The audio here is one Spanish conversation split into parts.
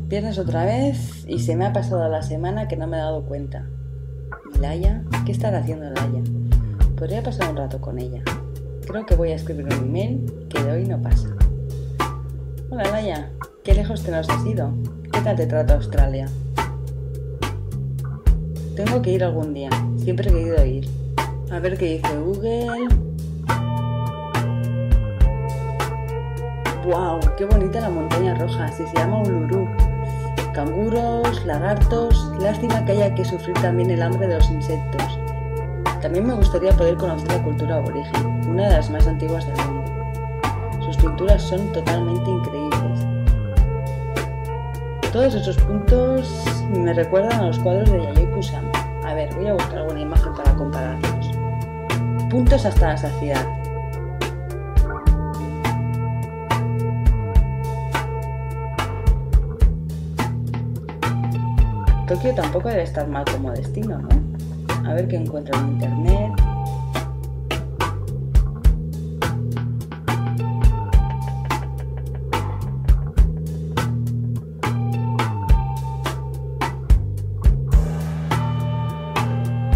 Viernes otra vez y se me ha pasado la semana que no me he dado cuenta. ¿Y Laia? ¿Qué estará haciendo Laia? Podría pasar un rato con ella. Creo que voy a escribir un email que de hoy no pasa. Hola Laia, ¿qué lejos te nos has ido? ¿Qué tal te trata Australia? Tengo que ir algún día, siempre he querido ir. A ver qué dice Google. ¡Wow! ¡Qué bonita la montaña roja! Se llama Uluru. Canguros, lagartos. Lástima que haya que sufrir también el hambre de los insectos. También me gustaría poder conocer la cultura aborigen, una de las más antiguas del mundo. Sus pinturas son totalmente increíbles. Todos esos puntos me recuerdan a los cuadros de Yayoi Kusama. A ver, voy a buscar alguna imagen para compararlos. Puntos hasta la saciedad. Tokio tampoco debe estar mal como destino, ¿no? A ver qué encuentro en internet.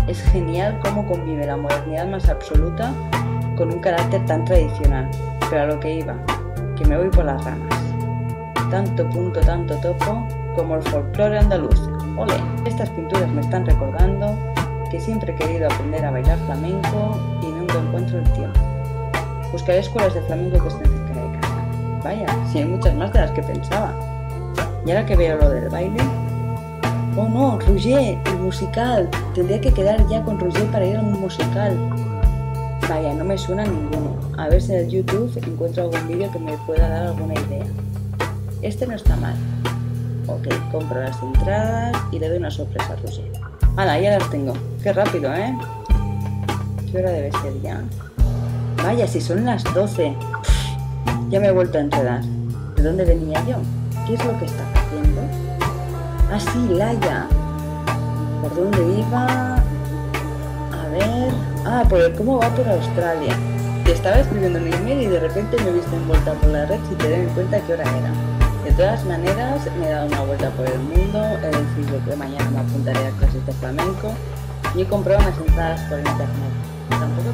Es genial cómo convive la modernidad más absoluta con un carácter tan tradicional. Pero a lo que iba, que me voy por las ramas. Tanto punto, tanto topo, como el folclore andaluz. ¡Ole! Estas pinturas me están recordando que siempre he querido aprender a bailar flamenco y nunca encuentro el tiempo. Buscaré escuelas de flamenco que estén cerca de casa. Vaya, si hay muchas más de las que pensaba. Y ahora que veo lo del baile... ¡Oh no! ¡Roger! ¡El musical! Tendría que quedar ya con Roger para ir a un musical. Vaya, no me suena ninguno. A ver si en el YouTube encuentro algún vídeo que me pueda dar alguna idea. Este no está mal. Ok, compro las entradas y le doy una sorpresa a Roger. ¡Hala! Ya las tengo. ¡Qué rápido, ¿eh? ¿Qué hora debe ser ya? Vaya, si son las 12. Ya me he vuelto a enredar. ¿De dónde venía yo? ¿Qué es lo que está haciendo? ¡Ah, sí, Laia! ¿Por dónde iba? A ver... Ah, ¿cómo va por Australia? Te estaba escribiendo un email y de repente me he visto envuelta por la red sin tener en cuenta qué hora era. De todas maneras, me he dado una vuelta por el mundo, he decidido que mañana me apuntaré a clases de flamenco y he comprado unas entradas por internet. Tampoco